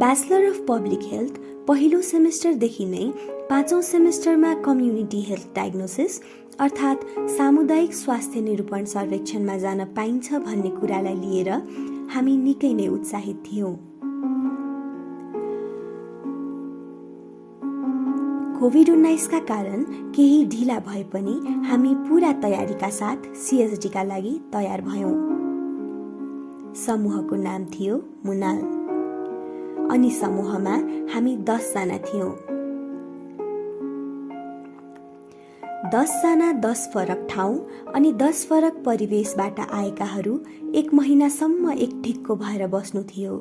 Bachelor of public health पहिलो सेमेस्टरदेखि नै 5औं सेमेस्टरमा community health diagnosis अर्थात् सामुदायिक स्वास्थ्य निरूपण सर्वेक्षणमा जान पाइन्छ भन्ने कुरालाई लिएर हामी निकै नै उत्साहित थियौं। कोभिड-19 का कारण केही ढिला भए पनि हामी पूरा तयारीका साथ CSD का लागि तयार भयौं। समूहको नाम थियो मुनाल अनि समूहमा हामी 10 जना थियौं। 10 जना 10 फरक ठाउँ अनि 10 फरक परिवेशबाट आएकाहरू 1 महिनासम्म एक ढिक्को भएर बस्नु थियो,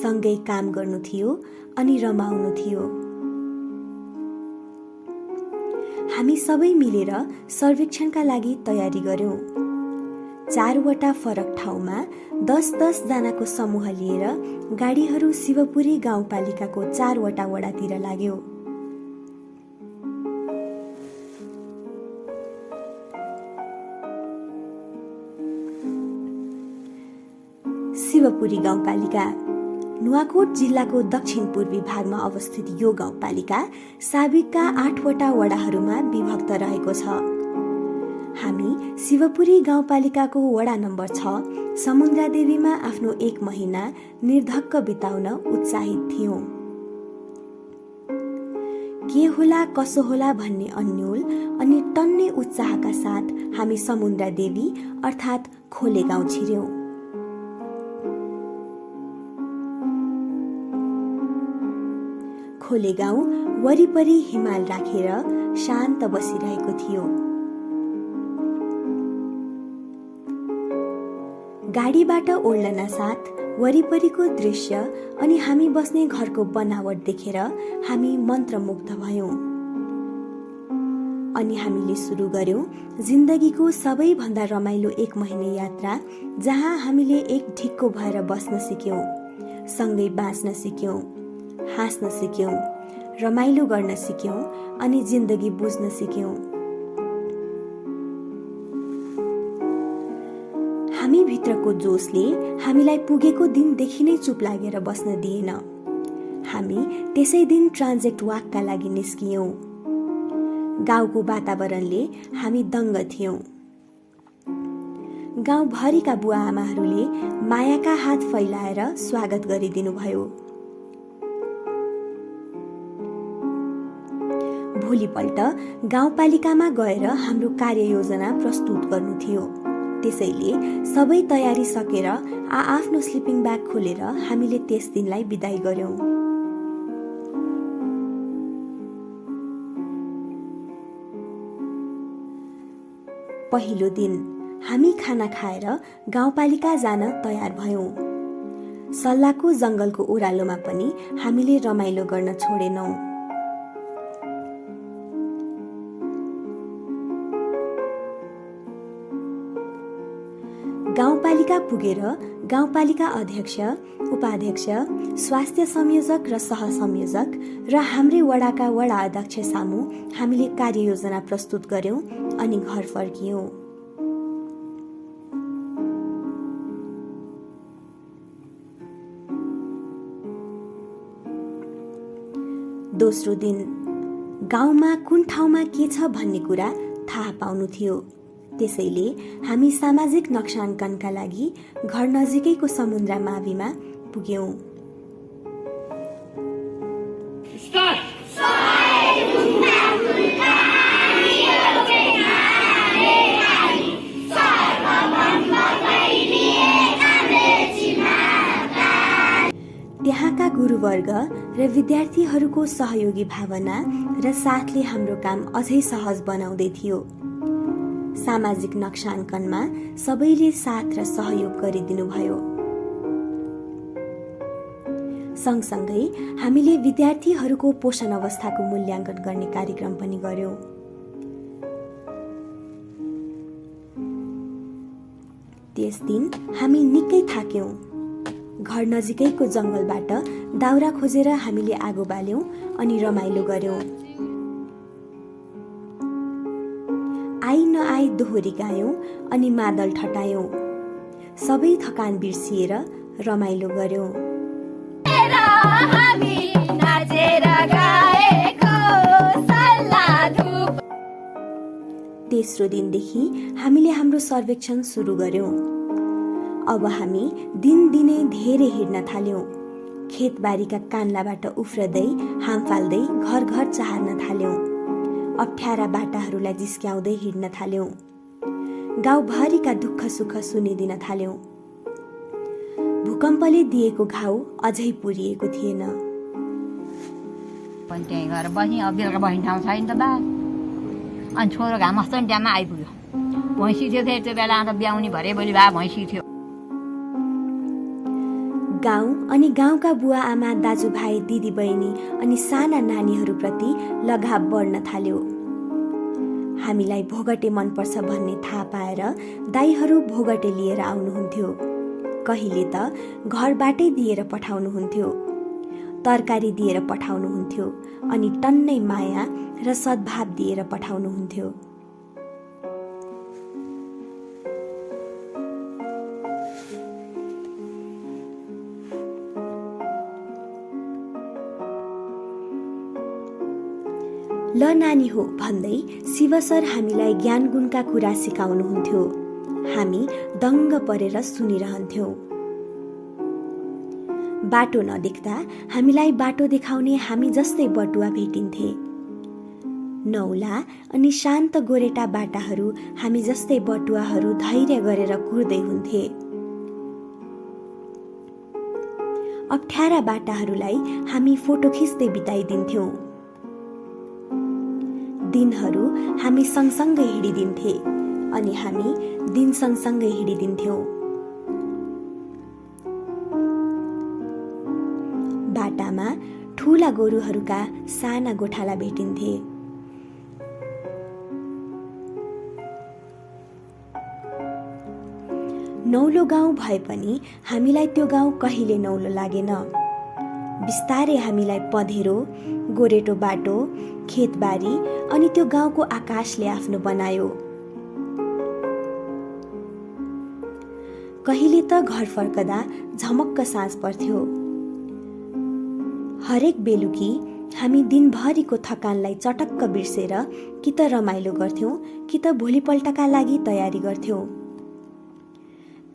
सँगै काम गर्नु थियो अनि रमाउनु थियो। हामी सबै मिलेर सर्वेक्षणका लागि तयारी गर्यौं। 4 वटा फरक ठाउँमा 10-10 जनाको समूह लिएर गाडीहरू शिवपुरी गाउँपालिकाको 4 वटा वडातिर लाग्यो। शिवपुरी गाउँपालिका नुवाकोट जिल्लाको दक्षिण पूर्वी भागमा अवस्थित यो गाउँपालिका साबिकका 8 वटा वडाहरूमा विभक्त रहेको छ। हामी शिवपुरी गाउँपालिकाको वडा नम्बर 6 समुद्रादेवीमा आफ्नो 1 महिना निर्धक्क बिताउन उत्साहित थियौं। के होला कसो होला भन्ने अन्योल अनि टन्ने उत्साहका साथ हामी समुद्रादेवी अर्थात् खोले गाउँ छिर्यौं। खोले गाउँ वरिपरि हिमाल राखेर शान्त बसिरहेको थियो। गाडीबाट ओर्लना साथ वरिपरिको दृश्य अनि हामी बस्ने घरको बनावट देखेर हामी मन्त्रमुग्ध भयौं। अनि हामीले सुरु गर्यौं जिन्दगीको सबैभन्दा रमाइलो 1 महिने यात्रा, जहाँ हामीले एक ढिक्को भएर बस्न सिक्यौं, सँगै बाँच्न सिक्यौं, हाँस्न सिक्यौं, रमाइलो गर्न सिक्यौं अनि जिन्दगी बुझ्न सिक्यौं। हामी भित्रको जोशले हामीलाई पुगेको दिनदेखि नै चुप लागेर बस्न दिएन। हामी त्यसै दिन ट्रान्जेक्ट वाकका लागि निस्कियौं। गाउँको वातावरणले हामी दङ्ग थियौं। गाउँभरिका बुवा आमाहरूले मायाका हात फैलाएर स्वागत गरिदिनु भयो। भोलिपल्ट गाउँपालिकामा गएर हाम्रो कार्ययोजना प्रस्तुत गर्नु थियो। त्यसैले सबै तयारी सकेर आफ्नो स्लिपिङ ब्याग खोलेर हामीले त्यस दिनलाई बिदाई गर्यौं। पहिलो दिन हामी खाना खाएर गाउँपालिका जान तयार भयौं। सल्लाको जंगलको ओह्रालोमा पनि हामीले रमाइलो गर्न छोडेनौं। गाउँपालिका पुगेर गाउँपालिका अध्यक्ष, उपाध्यक्ष, स्वास्थ्य संयोजक र सहसंयोजक र हाम्रै वडाका वडा अध्यक्ष सामु हामीले कार्ययोजना प्रस्तुत गर्यौं अनि घर फर्कियौं। दोस्रो दिन गाउँमा कुन ठाउँमा के छ भन्ने कुरा थाहा पाउनु थियो। त्यसैले हामी सामाजिक नक्साङ्कनका लागि घर नजिकैको समुद्र माविमा पुग्यौं। त्यहाँका गुरुवर्ग र विद्यार्थीहरूको सहयोगी भावना र साथले हाम्रो काम अझै सहज बनाउँदै थियो। सामाजिक नक्साङ्कनमा सबैले साथ र सहयोग गरिदिनु भयो। सँगसँगै हामीले विद्यार्थीहरूको पोषण अवस्थाको मूल्याङ्कन गर्ने कार्यक्रम पनि गर्यौं। त्यस दिन हामी निकै थाक्यौं। घर नजिकैको जंगलबाट दाउरा खोजेर हामीले आगो बाल्यौं अनि रमाइलो गर्यौं। आई नआई दोहोरी गायौं अनि मादल ठटायौं। सबै थकान बिर्सिएर रमाइलो गर्यौं। हामी नाचेर गाएको सल्लाह धुप। तेस्रो दिनदेखि हामीले हाम्रो सर्वेक्षण सुरु गर्यौं। अब हामी दिनदिनै धेरै हिँड्न थाल्यौं। खेतबारीका कान्लाबाट उफ्रदै हाम फाल्दै घर घर चाहर्न थाल्यौं। अप्ठ्यारा बाटाहरूलाई जिस्क्याउँदै हिँड्न थाल्यौं। गाउँभरिका दुःख सुख सुनिदिन थाल्यौं। भूकम्पले दिएको घाउ अझै पुरिएको थिएन। पनि त्यहीँ गएर बस्ने, अब बेलुका बस्ने ठाउँ छैन त बा। अनि छोरो घाम अस्ति टाइममा आइपुग्यो। भैँसी थियो त्यो बेला, अन्त ब्याउने भरे भोलि भए भैँसी थियो। गाउँ अनि गाउँका बुवा आमा, दाजुभाइ, दिदी बहिनी अनि साना नानीहरूप्रति लगाव बढ्न थाल्यो। हामीलाई भोगटे मनपर्छ भन्ने थाहा पाएर दाइहरू भोगटे लिएर आउनुहुन्थ्यो। कहिले त घरबाटै दिएर पठाउनुहुन्थ्यो, तरकारी दिएर पठाउनुहुन्थ्यो अनि टन्नै माया र सद्भाव दिएर पठाउनुहुन्थ्यो। ल नानी हो भन्दै शिव सर हामीलाई ज्ञान गुणका कुरा सिकाउनुहुन्थ्यो। हामी दङ्ग परेर सुनिरहन्थ्यौं। बाटो नदेख्दा हामीलाई बाटो देखाउने हामी जस्तै बटुवा भेटिन्थे। नौला अनि शान्त गोरेटा बाटाहरू हामी जस्तै बटुवाहरू धैर्य गरेर कुर्दै हुन्थे। अप्ठ्यारा बाटाहरूलाई हामी फोटो खिच्दै बिताइदिन्थ्यौं। दिनहरू हामी सँगसँगै हिँडिदिन्थे अनि हामी दिन सँगसँगै हिँडिदिन्थ्यौं। बाटामा ठूला गोरुहरूका साना गोठाला भेटिन्थे। नौलो गाउँ भए पनि हामीलाई त्यो गाउँ कहिले नौलो लागेन। बिस्तारै हामीलाई पँधेरो, गोरेटो बाटो, खेतबारी अनि त्यो गाउँको आकाशले आफ्नो बनायो। कहिले त घर फर्कदा झमक्क साँझ पर्थ्यो। हरेक बेलुकी हामी दिनभरिको थकानलाई चटक्क बिर्सेर कि त रमाइलो गर्थ्यौं कि त भोलिपल्टका लागि तयारी गर्थ्यौं।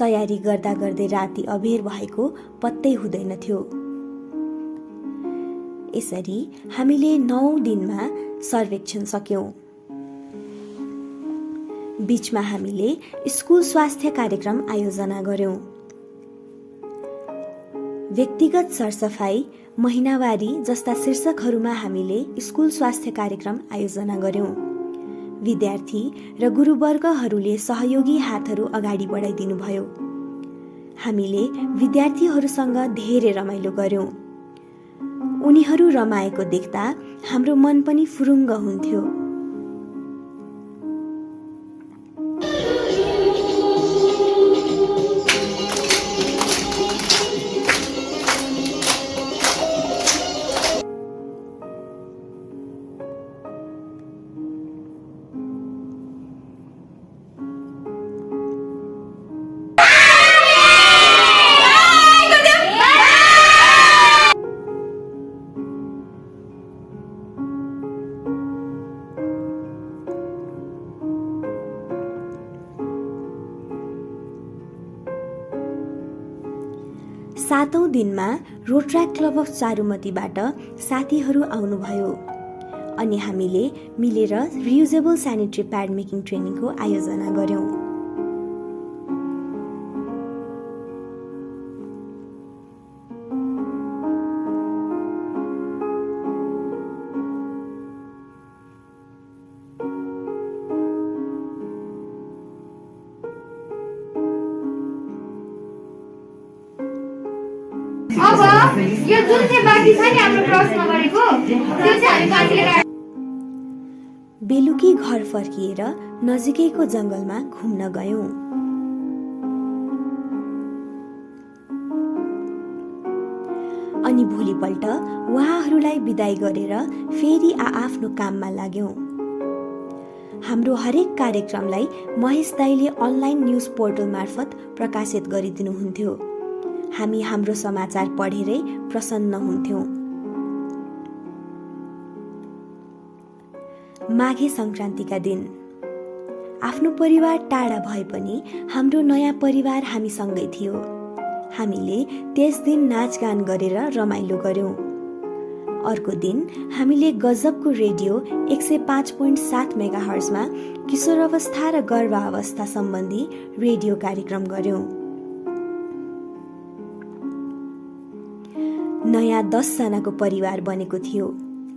तयारी गर्दा गर्दै राति अबेर भएको पत्तै हुँदैनथ्यो। यसरी हामीले 9 दिनमा सर्वेक्षण सक्यौं। बीचमा हामीले स्कुल स्वास्थ्य कार्यक्रम आयोजना गर्यौं। व्यक्तिगत सरसफाई, महिनावारी जस्ता शीर्षकहरूमा हामीले स्कुल स्वास्थ्य कार्यक्रम आयोजना गर्यौं। विद्यार्थी र गुरुवर्गहरूले सहयोगी हातहरू अगाडि बढाइदिनुभयो। हामीले विद्यार्थीहरूसँग धेरै रमाइलो गर्यौं। उनीहरू रमाएको देख्दा हाम्रो मन पनि फुरुङ्ग हुन्थ्यो। सातौं दिनमा रोटरा क्लब अफ चारुमतीबाट साथीहरू आउनुभयो अनि हामीले मिलेर रियुजेबल स्यानिटरी प्याड मेकिङ ट्रेनिङको आयोजना गर्यौं। अब यो जुन चाहिँ बाँकी छ नि हाम्रो प्रश्न गरेको त्यो चाहिँ हामी मान्छेले बेलुकी घर फर्किएर नजिकैको जंगलमा घुम्न गयौं। अनि भोलिपल्ट उहाँहरूलाई बिदाई गरेर फेरि आफ्नो काममा लाग्यौं। हाम्रो हरेक कार्यक्रमलाई महेश दाइले अनलाइन न्यूज पोर्टल मार्फत प्रकाशित गरिदिनुहुन्थ्यो। हामी हाम्रो समाचार पढेरै प्रसन्न हुन्थ्यौं। माघे संक्रान्तिका दिन आफ्नो परिवार टाढा भए पनि हाम्रो नयाँ परिवार हामीसँगै थियो। हामीले त्यस दिन नाचगान गरेर रमाइलो गर्यौं। अर्को दिन हामीले गजबको रेडियो 105.7 मेगाहर्जमा किशोरावस्था र गर्भावस्था सम्बन्धी रेडियो कार्यक्रम गर्यौं। नयाँ 10 जनाको परिवार बनेको थियो,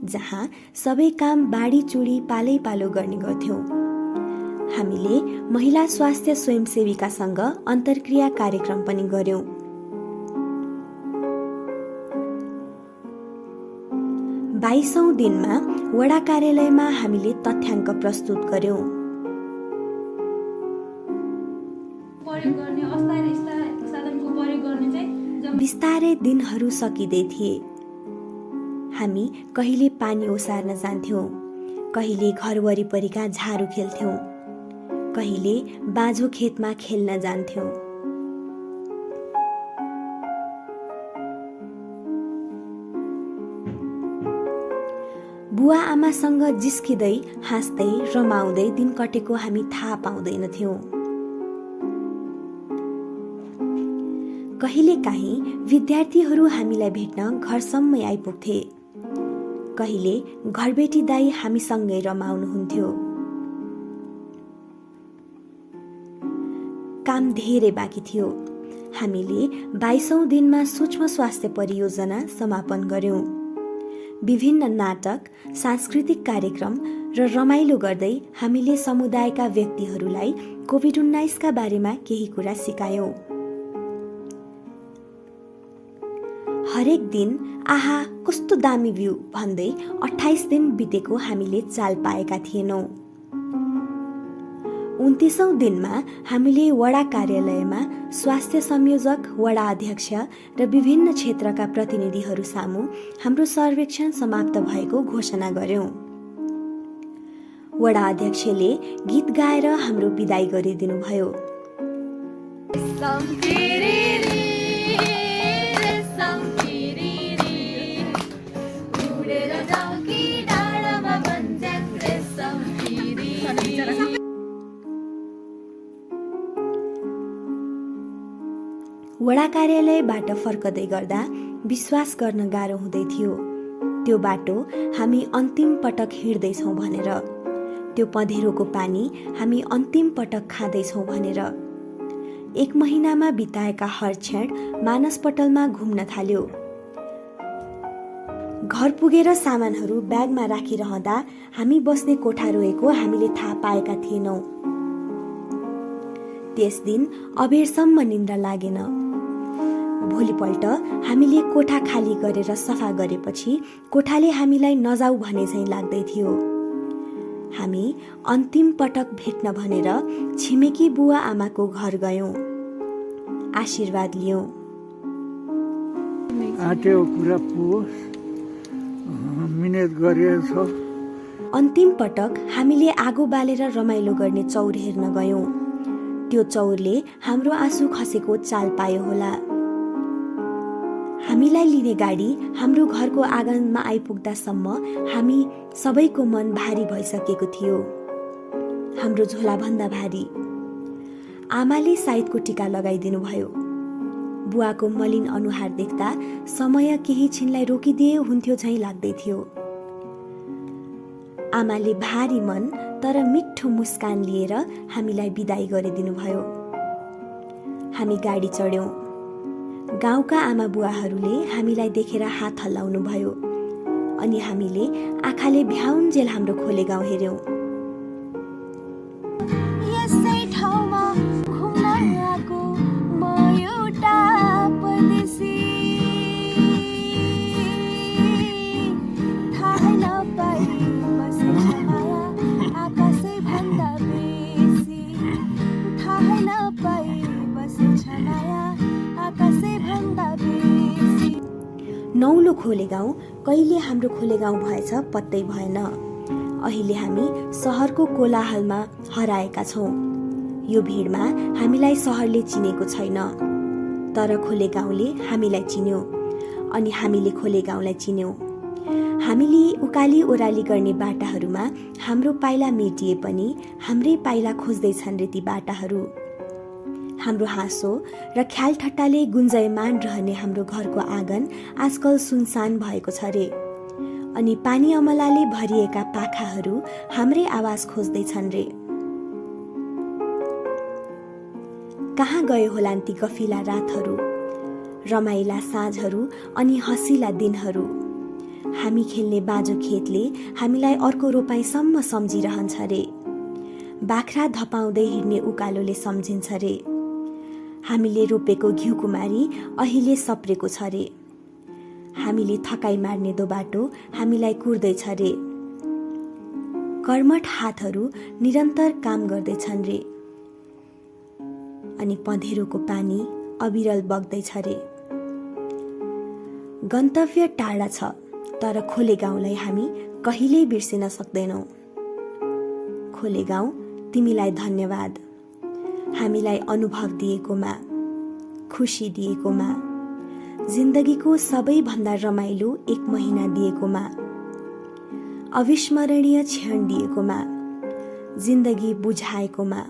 जहाँ सबै काम बाडी चुडी पालै पालो गर्ने गर्थ्यौं। हामीले महिला स्वास्थ्य स्वयंसेविकासँग अन्तर्क्रिया कार्यक्रम पनि गर्यौं। 22औं दिनमा वडा कार्यालयमा हामीले तथ्याङ्क प्रस्तुत गर्यौं। बिस्तारै दिनहरू सकिँदै थिए। हामी कहिले पानी ओसार्न जान्थ्यौं, कहिले घर वरिपरिका झारू खेल्थ्यौं, कहिले बाँझो खेतमा खेल्न जान्थ्यौं। बुवा आमासँग जिस्किँदै हाँस्दै रमाउँदै दिन कटेको हामी थाहा पाउँदैनथ्यौं। कहिलेकाहीँ विद्यार्थीहरू हामीलाई भेट्न घरसम्मै आइपुग्थे। कहिले घरबेटी दाई हामीसँगै रमाउनुहुन्थ्यो। काम धेरै बाँकी थियो। हामीले 22औं दिनमा सूक्ष्म स्वास्थ्य परियोजना समापन गर्यौं। विभिन्न नाटक, सांस्कृतिक कार्यक्रम र रमाइलो गर्दै हामीले समुदायका व्यक्तिहरूलाई कोभिड-19 का बारेमा केही कुरा सिकायौं। हरेक दिन आहा कस्तो दामी भ्यू भन्दै 28 दिन बितेको हामीले चाल पाएका थिएनौं। 29औं दिनमा हामीले वडा कार्यालयमा स्वास्थ्य संयोजक, वडा अध्यक्ष र विभिन्न क्षेत्रका प्रतिनिधिहरू सामु हाम्रो सर्वेक्षण समाप्त भएको घोषणा गर्यौं। वडा अध्यक्षले गीत गाएर हाम्रो बिदाई गरिदिनुभयो। वडा कार्यालयबाट फर्कदै गर्दा विश्वास गर्न गाह्रो हुँदै थियो। त्यो बाटो हामी अन्तिम पटक हिँड्दैछौँ भनेर, त्यो पँधेरोको पानी हामी अन्तिम पटक खाँदैछौँ भनेर। 1 महिनामा बिताएका हर क्षण मानसपटलमा घुम्न थाल्यो। घर पुगेर सामानहरू ब्यागमा राखिरहँदा हामी बस्ने कोठा रोएको हामीले थाहा पाएका थिएनौं। त्यस दिन अबेरसम्म निन्द्रा लागेन। भोलिपल्ट हामीले कोठा खाली गरेर सफा गरेपछि कोठाले हामीलाई नजाऊ भने झैं लाग्दै थियो। हामी अन्तिम पटक भेट्न भनेर छिमेकी बुवा आमाको घर गयौं। आशीर्वाद लियौं। आटेको कुरा पुगोस्, मिहिनेत गरिएछ। अन्तिम पटक हामीले आगो बालेर रमाइलो गर्ने चौर हेर्न गयौं। त्यो चौरले हाम्रो आँसु खसेको चाल पायो होला। हामीलाई लिने गाडी हाम्रो घरको आँगनमा आइपुग्दासम्म हामी सबैको मन भारी भइसकेको थियो, हाम्रो झोलाभन्दा भारी। आमाले साइदको टीका लगाइदिनु भयो। बुवाको मलिन अनुहार देख्दा समय केही छिनलाई रोकिदिए हुन्थ्यो झैं लाग्दै थियो। आमाले भारी मन तर मिठो मुस्कान लिएर हामीलाई बिदाई गरिदिनु भयो। हामी गाडी चढ्यौं। गाउँका आमा बुवाहरूले हामीलाई देखेर हात हल्लाउनु भयो अनि हामीले आँखाले भ्याउन्जेल हाम्रो खोले गाउँ हेर्यौं। यसै ठाउँमा घुम्न आएको म एउटा परदेशी, थाहै नपाई बसेछ माया आकाशै भन्दा बेसी, थाहै नपाई बसेछ माया आकाशै भन्दा बेसी। नौलो खोले गाउँ कहिले हाम्रो खोले गाउँ भएछ पत्तै भएन। अहिले हामी सहरको कोलाहलमा हराएका छौं। यो भिडमा हामीलाई सहरले चिनेको छैन, तर खोले गाउँले हामीलाई चिन्यो अनि हामीले खोले गाउँलाई चिन्यौं। हामीले उकाली ओह्राली गर्ने बाटाहरूमा हाम्रो पाइला मेटिए पनि हाम्रै पाइला खोज्दैछन् रे ती बाटाहरू। हाम्रो हाँसो र ख्याल ठट्टाले गुन्जयमान रहने हाम्रो घरको आँगन आजकल सुनसान भएको छ रे। अनि पानी अमलाले भरिएका पाखाहरू हाम्रै आवाज खोज्दैछन् रे। कहाँ गयो होलान् ती गफिला रातहरू, रमाइला साँझहरू अनि हँसिला दिनहरू। हामी खेल्ने बाजो खेतले हामीलाई अर्को रोपाइँसम्म सम्झिरहन्छ रे। बाख्रा धपाउँदै हिँड्ने उकालोले सम्झिन्छ रे। हामीले रोपेको घिउकुमारी अहिले सप्रेको छ रे। हामीले थकाइ मार्ने दो बाटो हामीलाई कुर्दैछ रे। कर्मठ हातहरू निरन्तर काम गर्दैछन् रे। अनि पँधेरोको पानी अविरल बग्दैछ रे। गन्तव्य टाढा छ तर खोले गाउँलाई हामी कहिल्यै बिर्सिन सक्दैनौ। खोले गाउँ, तिमीलाई धन्यवाद। हामीलाई अनुभव दिएकोमा, खुसी दिएकोमा, जिन्दगीको सबैभन्दा रमाइलो 1 महिना दिएकोमा, अविस्मरणीय क्षण दिएकोमा, जिन्दगी बुझाएकोमा।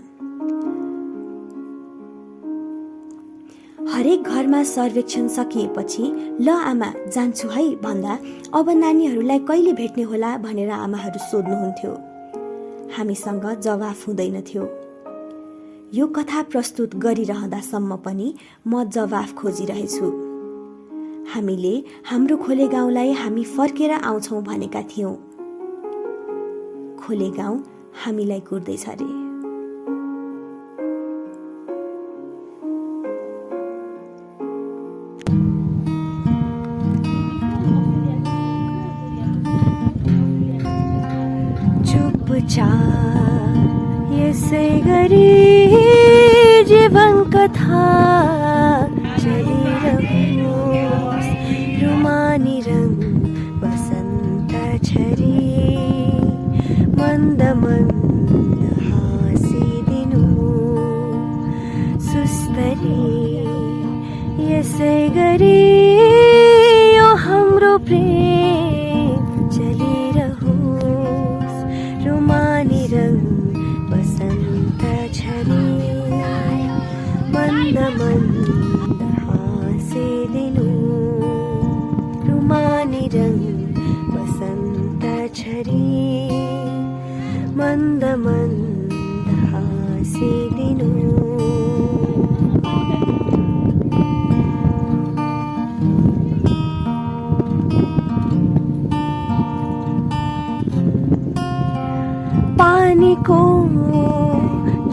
हरेक घरमा सर्वेक्षण सकिएपछि ल आमा जान्छु है भन्दा अब नानीहरूलाई कहिले भेट्ने होला भनेर आमाहरू सोध्नुहुन्थ्यो। हामीसँग जवाफ हुँदैन थियो। यो कथा प्रस्तुत गरिरहँदासम्म पनि म जवाफ खोजिरहेछु। हामीले हाम्रो खोले गाउँलाई हामी फर्केर आउँछौं भनेका थियौं। खोले गाउँ हामीलाई कुर्दैछ रे। चुपचाप यसै गरी जीवन कथा चलिरहोस्। रुमानी रंग बसन्त छरी मन्द मन्द हाँसिदिनु सुस्तरी। यसै गरी यो हाम्रो प्रेम चलिरहोस्। रुमानी रंग बसन्त छरी मन्द मन्द हाँसिदिनु। रुमानी रंग बसन्त छरी मन्द मन्द हाँसिदिनु। पानीको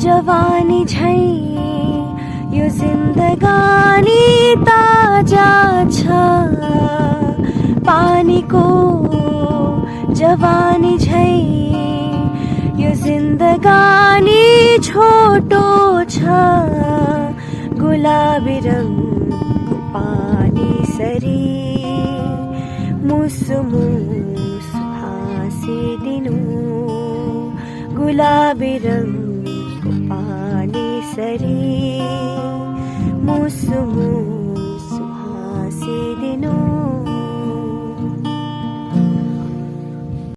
जवानी झै यो जिन्दगानी ताजा छ। पानीको जवानी झै यो जिन्दगानी छोटो छ। गुलाबी रंगको पानी सरी मुसु मुसु हाँसिदिनु। गुलाबी रंगको पानी सरी मुसु मुसु